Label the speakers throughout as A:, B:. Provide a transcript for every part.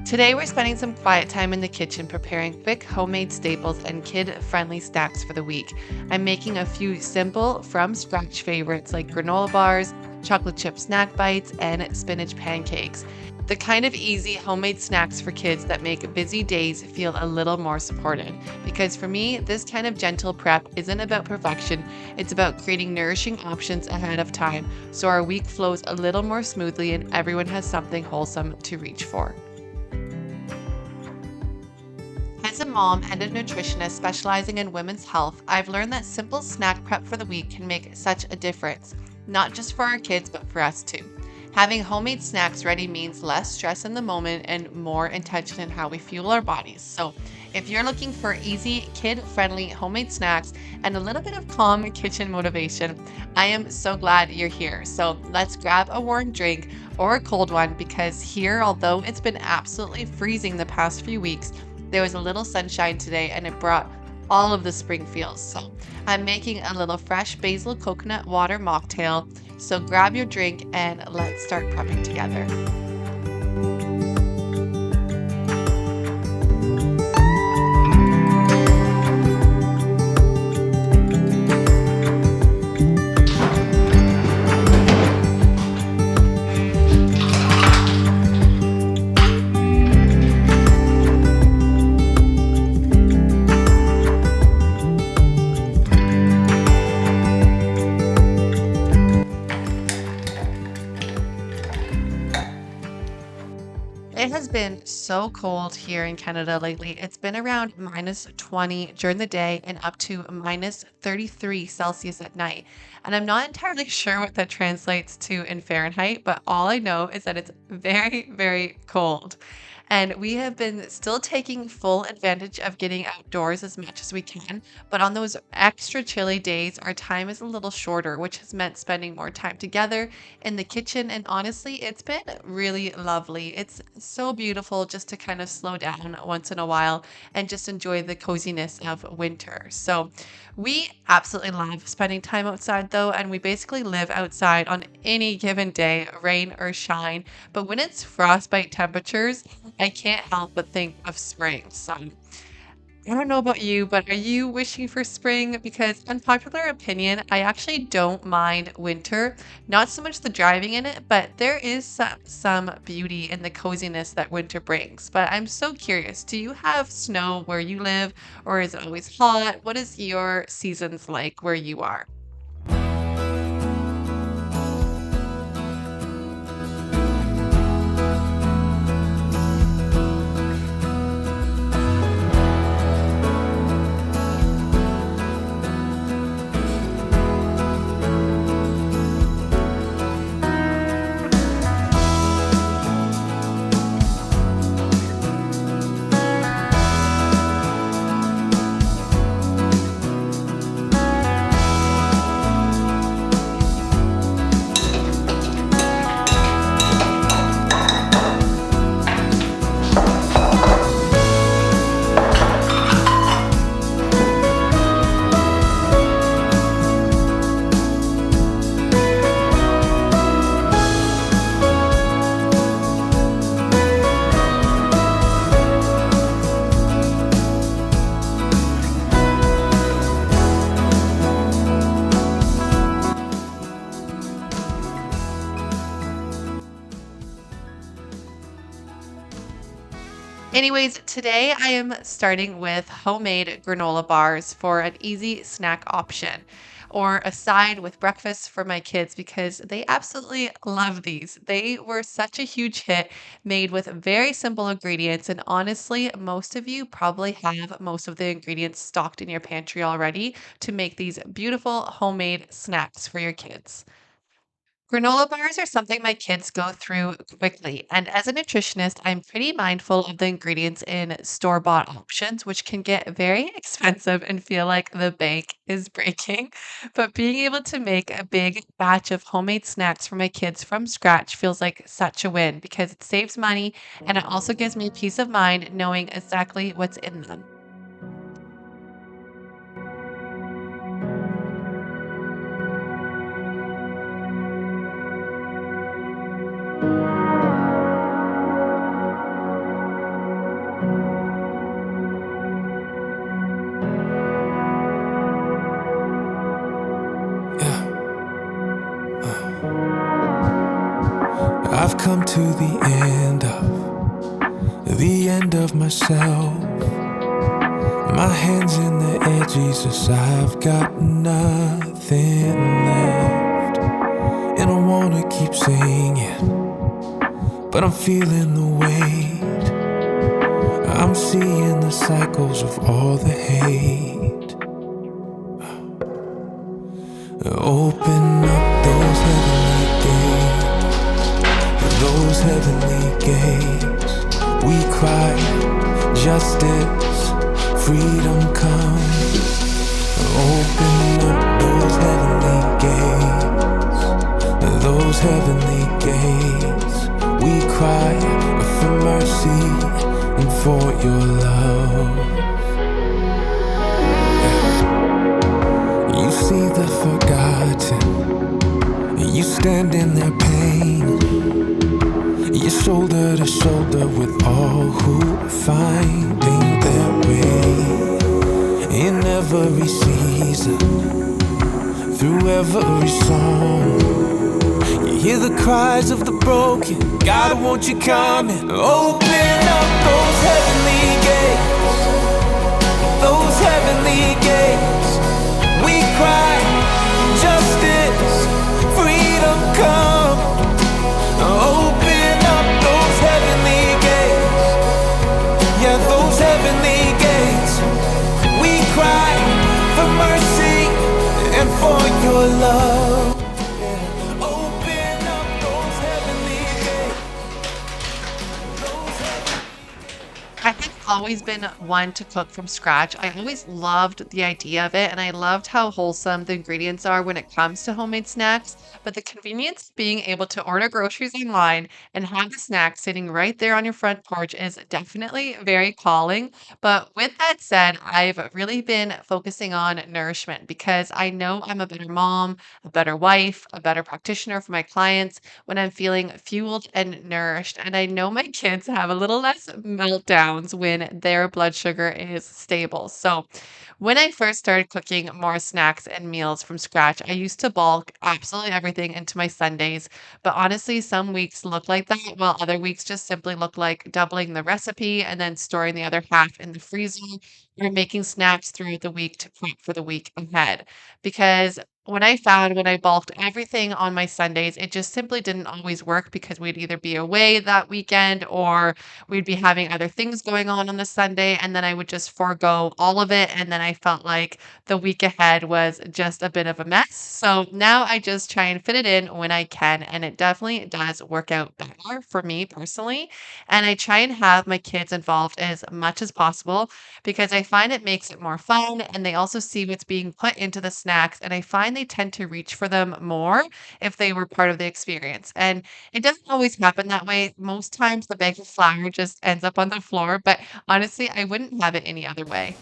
A: Today, we're spending some quiet time in the kitchen preparing quick homemade staples and kid friendly snacks for the week. I'm making a few simple, from scratch favorites like granola bars, chocolate chip snack bites, and spinach pancakes. The kind of easy homemade snacks for kids that make busy days feel a little more supported. Because for me, this kind of gentle prep isn't about perfection, it's about creating nourishing options ahead of time so our week flows a little more smoothly and everyone has something wholesome to reach for. As a mom and a nutritionist specializing in women's health, I've learned that simple snack prep for the week can make such a difference, not just for our kids, but for us too. Having homemade snacks ready means less stress in the moment and more intention in how we fuel our bodies. So, if you're looking for easy, kid friendly homemade snacks and a little bit of calm kitchen motivation, I am so glad you're here. So, let's grab a warm drink or a cold one because here, although it's been absolutely freezing the past few weeks, there was a little sunshine today and it brought all of the spring feels. So I'm making a little fresh basil coconut water mocktail. So grab your drink and let's start prepping together. It has been so cold here in Canada lately. It's been around minus 20 during the day and up to minus 33 Celsius at night. And I'm not entirely sure what that translates to in Fahrenheit, but all I know is that it's very, very cold. And we have been still taking full advantage of getting outdoors as much as we can. But on those extra chilly days, our time is a little shorter, which has meant spending more time together in the kitchen. And honestly, it's been really lovely. It's so beautiful just to kind of slow down once in a while and just enjoy the coziness of winter. So, we absolutely love spending time outside though, and we basically live outside on any given day, rain or shine. But when it's frostbite temperatures, I can't help but think of spring. So, I don't know about you, but are you wishing for spring? Because unpopular opinion, I actually don't mind winter. Not so much the driving in it, but there is some beauty in the coziness that winter brings. But I'm so curious, do you have snow where you live, or is it always hot? What is your seasons like where you are? Anyways, today I am starting with homemade granola bars for an easy snack option or a side with breakfast for my kids because they absolutely love these. They were such a huge hit, made with very simple ingredients. And honestly, most of you probably have most of the ingredients stocked in your pantry already to make these beautiful homemade snacks for your kids. Granola bars are something my kids go through quickly. And as a nutritionist, I'm pretty mindful of the ingredients in store-bought options, which can get very expensive and feel like the bank is breaking. But being able to make a big batch of homemade snacks for my kids from scratch feels like such a win because it saves money and it also gives me peace of mind knowing exactly what's in them.
B: come to the end of myself. My hands in the air, Jesus, I've got nothing left. And I wanna keep singing, but I'm feeling the weight. I'm seeing the cycles of all the hate. Open up those heavenly gates. We cry, justice, freedom come. Open up those heavenly gates. We cry for mercy and for your love. You see the forgotten, you stand in their pain. You're shoulder to shoulder with all who are finding their way. In every season, through every song, you hear the cries of the broken. God, won't you come and open up those heavenly gates? Those heavenly gates. We cry, justice, freedom come. Open up those heavenly gates. Yeah, those heavenly gates. We cry for mercy and for your love. Yeah. Open up those heavenly gates. Those heavenly
A: I have always been one to cook from scratch. I always loved the idea of it, and I loved how wholesome the ingredients are when it comes to homemade snacks. But the convenience of being able to order groceries online and have the snack sitting right there on your front porch is definitely very calling. But with that said, I've really been focusing on nourishment because I know I'm a better mom, a better wife, a better practitioner for my clients when I'm feeling fueled and nourished. And I know my kids have a little less meltdowns when their blood sugar is stable. So, when I first started cooking more snacks and meals from scratch, I used to bulk absolutely everything into my Sundays. But honestly, some weeks look like that, while other weeks just simply look like doubling the recipe and then storing the other half in the freezer or making snacks throughout the week to prep for the week ahead. Because when I bulked everything on my Sundays, it just simply didn't always work because we'd either be away that weekend or we'd be having other things going on the Sunday. And then I would just forego all of it. And then I felt like the week ahead was just a bit of a mess. So now I just try and fit it in when I can. And it definitely does work out better for me personally. And I try and have my kids involved as much as possible because I find it makes it more fun and they also see what's being put into the snacks and I find they tend to reach for them more if they were part of the experience. And it doesn't always happen that way. Most times the bag of flour just ends up on the floor, but honestly, I wouldn't have it any other way.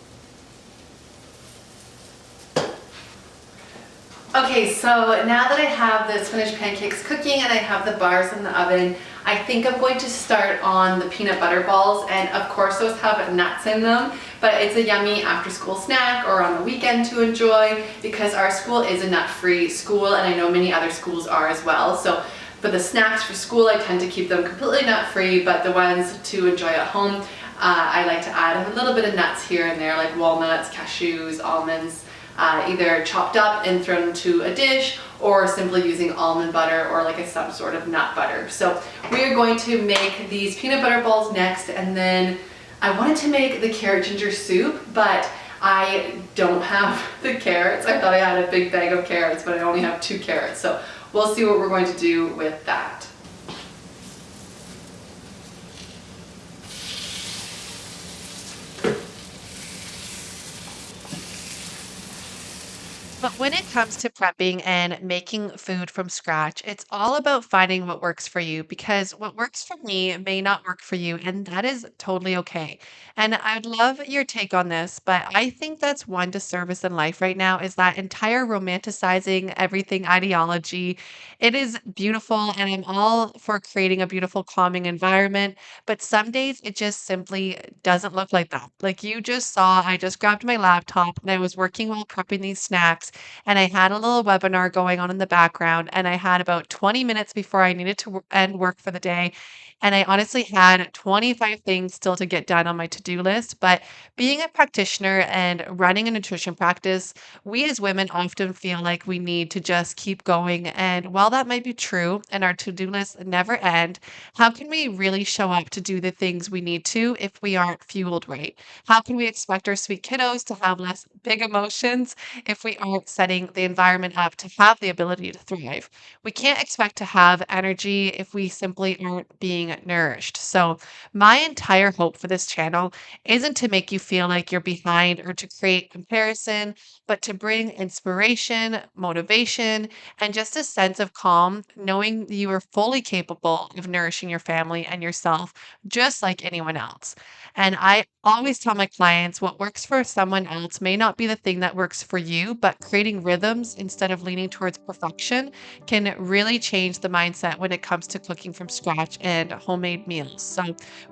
C: Okay, so now that I have the spinach pancakes cooking and I have the bars in the oven, I think I'm going to start on the peanut butter balls. And of course those have nuts in them, but it's a yummy after school snack or on the weekend to enjoy because our school is a nut-free school and I know many other schools are as well. So for the snacks for school, I tend to keep them completely nut-free, but the ones to enjoy at home, I like to add a little bit of nuts here and there, like walnuts, cashews, almonds, either chopped up and thrown into a dish or simply using almond butter or like some sort of nut butter. So we are going to make these peanut butter balls next, and then I wanted to make the carrot ginger soup, but I don't have the carrots. I thought I had a big bag of carrots, but I only have 2 carrots. So we'll see what we're going to do with that.
A: But when it comes to prepping and making food from scratch, it's all about finding what works for you because what works for me may not work for you, and that is totally okay. And I'd love your take on this, but I think that's one disservice in life right now is that entire romanticizing everything ideology. It is beautiful, and I'm all for creating a beautiful, calming environment, but some days it just simply doesn't look like that. Like you just saw, I just grabbed my laptop and I was working while prepping these snacks and I had a little webinar going on in the background, and I had about 20 minutes before I needed to end work for the day. And I honestly had 25 things still to get done on my to do list. But being a practitioner and running a nutrition practice, we as women often feel like we need to just keep going. And while that might be true and our to do lists never end, how can we really show up to do the things we need to if we aren't fueled right? How can we expect our sweet kiddos to have less big emotions if we aren't setting the environment up to have the ability to thrive? We can't expect to have energy if we simply aren't being nourished. So, my entire hope for this channel isn't to make you feel like you're behind or to create comparison, but to bring inspiration, motivation, and just a sense of calm, knowing you are fully capable of nourishing your family and yourself just like anyone else. And I always tell my clients what works for someone else may not be the thing that works for you, but creating rhythms instead of leaning towards perfection can really change the mindset when it comes to cooking from scratch and homemade meals. So,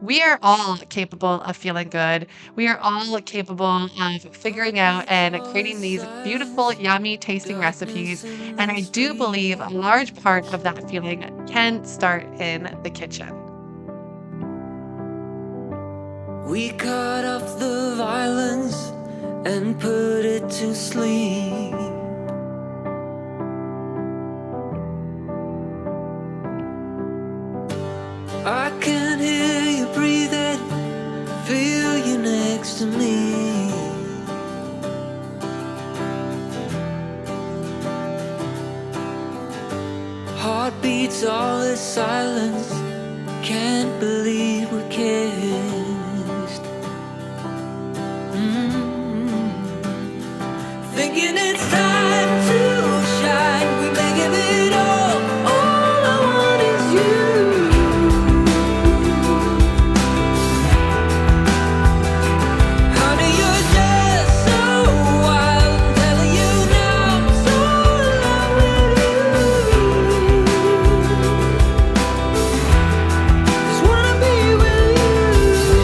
A: we are all capable of feeling good. We are all capable of figuring out and creating these beautiful, yummy tasting recipes. And I do believe a large part of that feeling can start in the kitchen.
B: We cut off the violence and put it to sleep. I can hear you breathing, feel you next to me. Heartbeats, all this silence, can't believe we kissed. Thinking it's time to shine, we may give it all I want is you. Honey, you're just so wild, I'm telling you now, I'm so in love with you. Just wanna be with you.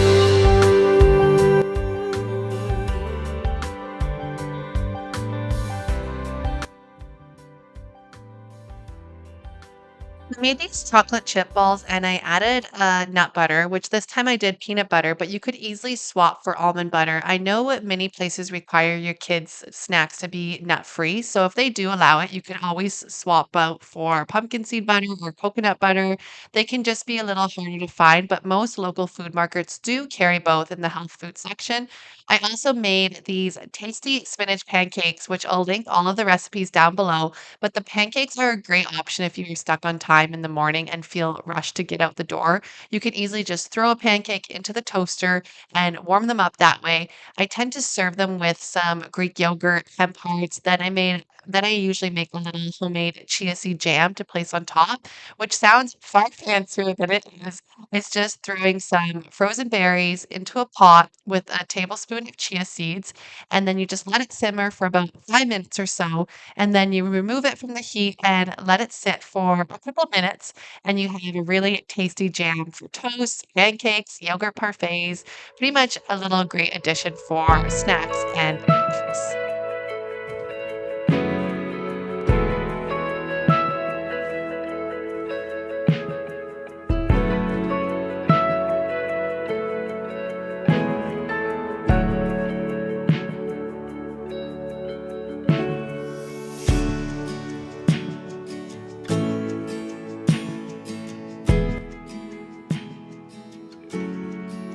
A: I made these chocolate chip balls and I added nut butter, which this time I did peanut butter, but you could easily swap for almond butter. I know what many places require your kids' snacks to be nut free. So if they do allow it, you can always swap out for pumpkin seed butter or coconut butter. They can just be a little harder to find, but most local food markets do carry both in the health food section. I also made these tasty spinach pancakes, which I'll link all of the recipes down below. But the pancakes are a great option if you're stuck on time in the morning and feel rushed to get out the door. You can easily just throw a pancake into the toaster and warm them up that way. I tend to serve them with some Greek yogurt, hemp hearts. Then I usually make a little homemade chia seed jam to place on top, which sounds far fancier than it is. It's just throwing some frozen berries into a pot with a tablespoon of chia seeds, and then you just let it simmer for about 5 minutes or so, and then you remove it from the heat and let it sit for a couple minutes, and you have a really tasty jam for toast, pancakes, yogurt parfaits, pretty much a little great addition for snacks and pancakes.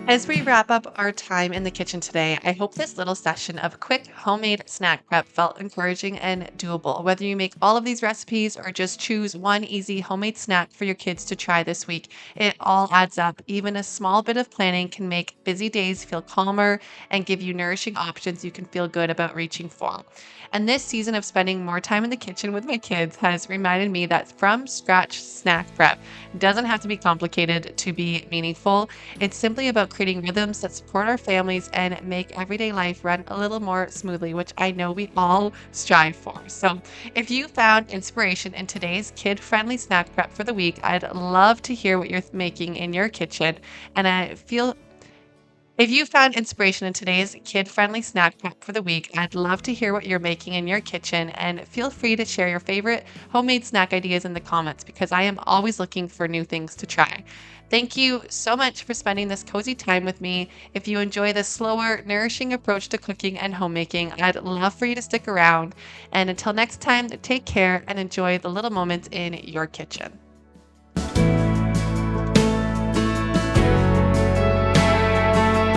A: As we wrap up our time in the kitchen today, I hope this little session of quick homemade snack prep felt encouraging and doable. Whether you make all of these recipes or just choose one easy homemade snack for your kids to try this week, it all adds up. Even a small bit of planning can make busy days feel calmer and give you nourishing options you can feel good about reaching for. And this season of spending more time in the kitchen with my kids has reminded me that from scratch snack prep doesn't have to be complicated to be meaningful. It's simply about creating rhythms that support our families and make everyday life run a little more smoothly, which I know we all strive for. So, if you found inspiration in today's kid friendly snack prep for the week, I'd love to hear what you're making in your kitchen. And I feel If you found inspiration in today's kid-friendly snack prep for the week, I'd love to hear what you're making in your kitchen, and feel free to share your favorite homemade snack ideas in the comments because I am always looking for new things to try. Thank you so much for spending this cozy time with me. If you enjoy this slower, nourishing approach to cooking and homemaking, I'd love for you to stick around. And until next time, take care and enjoy the little moments in your kitchen.